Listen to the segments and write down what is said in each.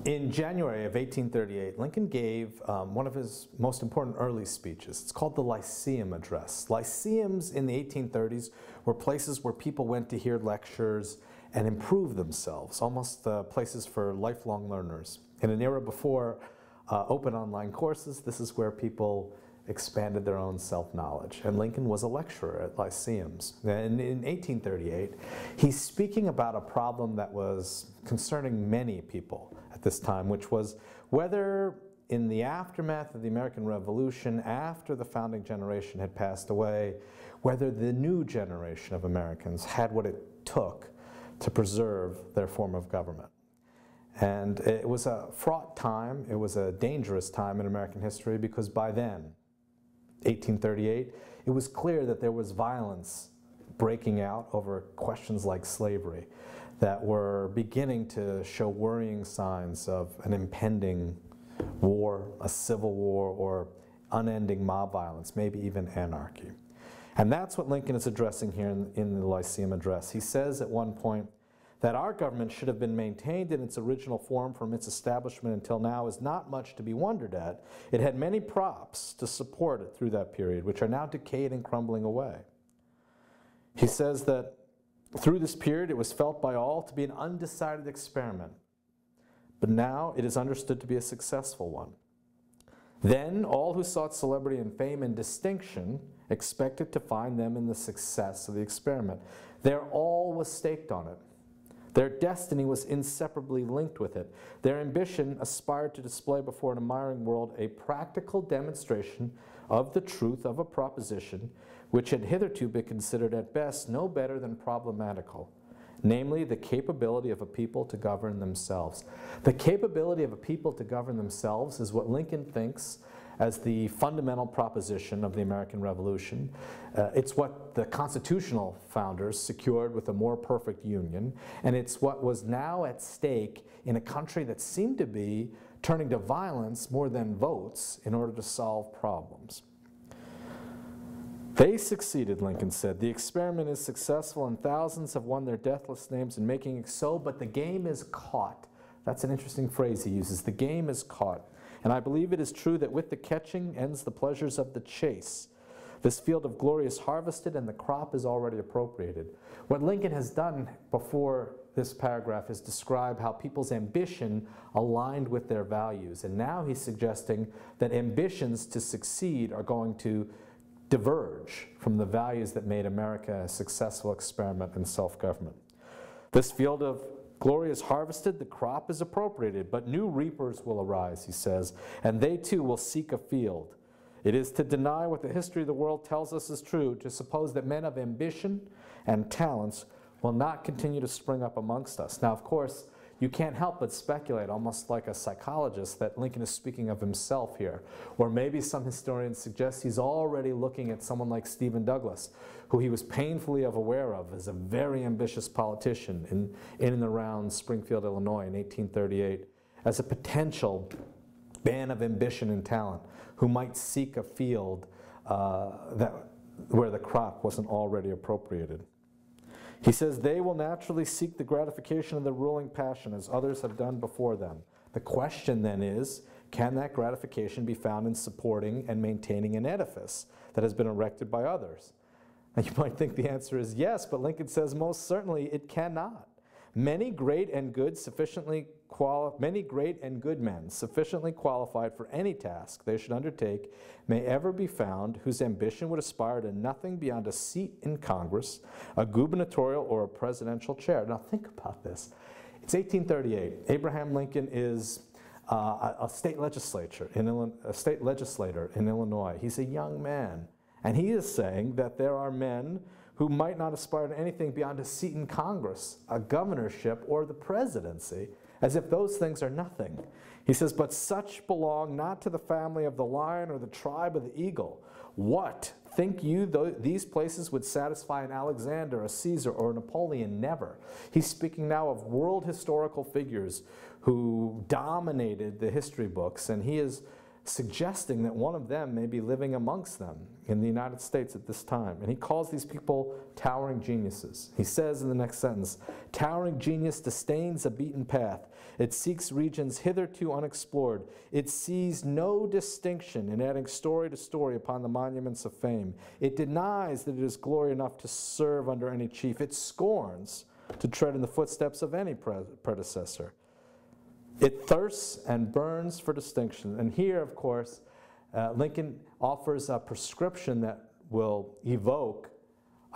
In January of 1838, Lincoln gave one of his most important early speeches. It's called the Lyceum Address. Lyceums in the 1830s were places where people went to hear lectures and improve themselves, almost places for lifelong learners. In an era before open online courses, this is where people expanded their own self-knowledge. And Lincoln was a lecturer at Lyceums. And in 1838, he's speaking about a problem that was concerning many people at this time, which was whether in the aftermath of the American Revolution, after the founding generation had passed away, whether the new generation of Americans had what it took to preserve their form of government. And it was a fraught time, it was a dangerous time in American history, because by then, 1838, it was clear that there was violence breaking out over questions like slavery that were beginning to show worrying signs of an impending war, a civil war, or unending mob violence, maybe even anarchy. And that's what Lincoln is addressing here in the Lyceum Address. He says at one point that our government should have been maintained in its original form from its establishment until now is not much to be wondered at. It had many props to support it through that period, which are now decayed and crumbling away. He says that through this period it was felt by all to be an undecided experiment, but now it is understood to be a successful one. Then all who sought celebrity and fame and distinction expected to find them in the success of the experiment. Their all was staked on it. Their destiny was inseparably linked with it. Their ambition aspired to display before an admiring world a practical demonstration of the truth of a proposition which had hitherto been considered at best no better than problematical, namely the capability of a people to govern themselves. The capability of a people to govern themselves is what Lincoln thinks as the fundamental proposition of the American Revolution. It's what the constitutional founders secured with a more perfect union, and it's what was now at stake in a country that seemed to be turning to violence more than votes in order to solve problems. They succeeded, Lincoln said. The experiment is successful and thousands have won their deathless names in making it so, but the game is caught. That's an interesting phrase he uses. The game is caught. And I believe it is true that with the catching ends the pleasures of the chase. This field of glory is harvested and the crop is already appropriated. What Lincoln has done before this paragraph is describe how people's ambition aligned with their values. And now he's suggesting that ambitions to succeed are going to diverge from the values that made America a successful experiment in self-government. This field of glory is harvested, the crop is appropriated, but new reapers will arise, he says, and they too will seek a field. It is to deny what the history of the world tells us is true, to suppose that men of ambition and talents will not continue to spring up amongst us. Now, of course, you can't help but speculate, almost like a psychologist, that Lincoln is speaking of himself here. Or maybe some historians suggest he's already looking at someone like Stephen Douglas, who he was painfully aware of as a very ambitious politician in and around Springfield, Illinois in 1838, as a potential man of ambition and talent who might seek a field where the crop wasn't already appropriated. He says they will naturally seek the gratification of the ruling passion as others have done before them. The question then is, can that gratification be found in supporting and maintaining an edifice that has been erected by others? And you might think the answer is yes, but Lincoln says most certainly it cannot. Many great and good men sufficiently qualified for any task they should undertake may ever be found whose ambition would aspire to nothing beyond a seat in Congress, a gubernatorial or a presidential chair. Now think about this. It's 1838. Abraham Lincoln is a state legislator in Illinois. He's a young man, and he is saying that there are men who might not aspire to anything beyond a seat in Congress, a governorship, or the presidency, as if those things are nothing. He says, but such belong not to the family of the lion or the tribe of the eagle. What, think you, these places would satisfy an Alexander, a Caesar, or a Napoleon? Never. He's speaking now of world historical figures who dominated the history books, and he is suggesting that one of them may be living amongst them in the United States at this time. And he calls these people towering geniuses. He says in the next sentence, "Towering genius disdains a beaten path. It seeks regions hitherto unexplored. It sees no distinction in adding story to story upon the monuments of fame. It denies that it is glory enough to serve under any chief. It scorns to tread in the footsteps of any predecessor. It thirsts and burns for distinction." And here, of course, Lincoln offers a prescription that will evoke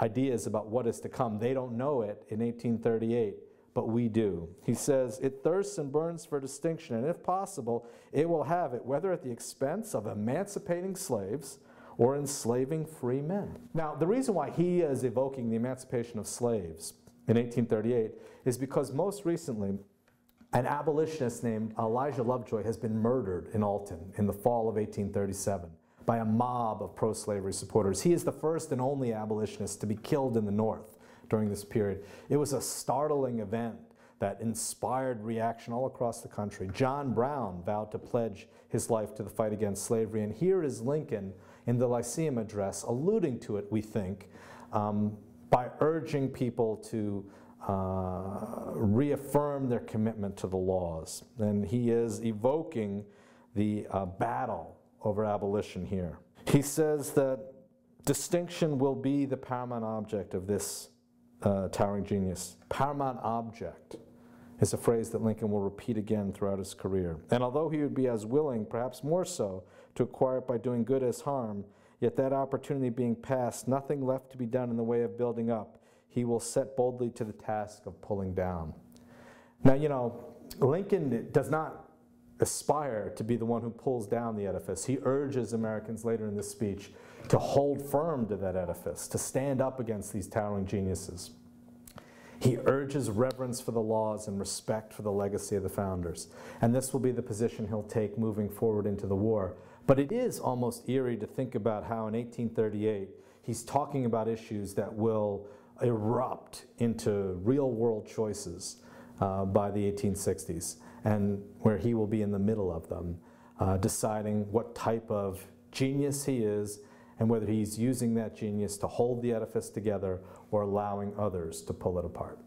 ideas about what is to come. They don't know it in 1838, but we do. He says, "It thirsts and burns for distinction, and if possible, it will have it, whether at the expense of emancipating slaves or enslaving free men." Now, the reason why he is evoking the emancipation of slaves in 1838 is because most recently, an abolitionist named Elijah Lovejoy has been murdered in Alton in the fall of 1837 by a mob of pro-slavery supporters. He is the first and only abolitionist to be killed in the North during this period. It was a startling event that inspired reaction all across the country. John Brown vowed to pledge his life to the fight against slavery, and here is Lincoln in the Lyceum address alluding to it, we think, by urging people to reaffirm their commitment to the laws. And he is evoking the battle over abolition here. He says that distinction will be the paramount object of this towering genius. Paramount object is a phrase that Lincoln will repeat again throughout his career. And although he would be as willing, perhaps more so, to acquire it by doing good as harm, yet that opportunity being past, nothing left to be done in the way of building up, he will set boldly to the task of pulling down. Now, you know, Lincoln does not aspire to be the one who pulls down the edifice. He urges Americans later in this speech to hold firm to that edifice, to stand up against these towering geniuses. He urges reverence for the laws and respect for the legacy of the founders. And this will be the position he'll take moving forward into the war. But it is almost eerie to think about how in 1838 he's talking about issues that will erupt into real-world choices by the 1860s, and where he will be in the middle of them, deciding what type of genius he is and whether he's using that genius to hold the edifice together or allowing others to pull it apart.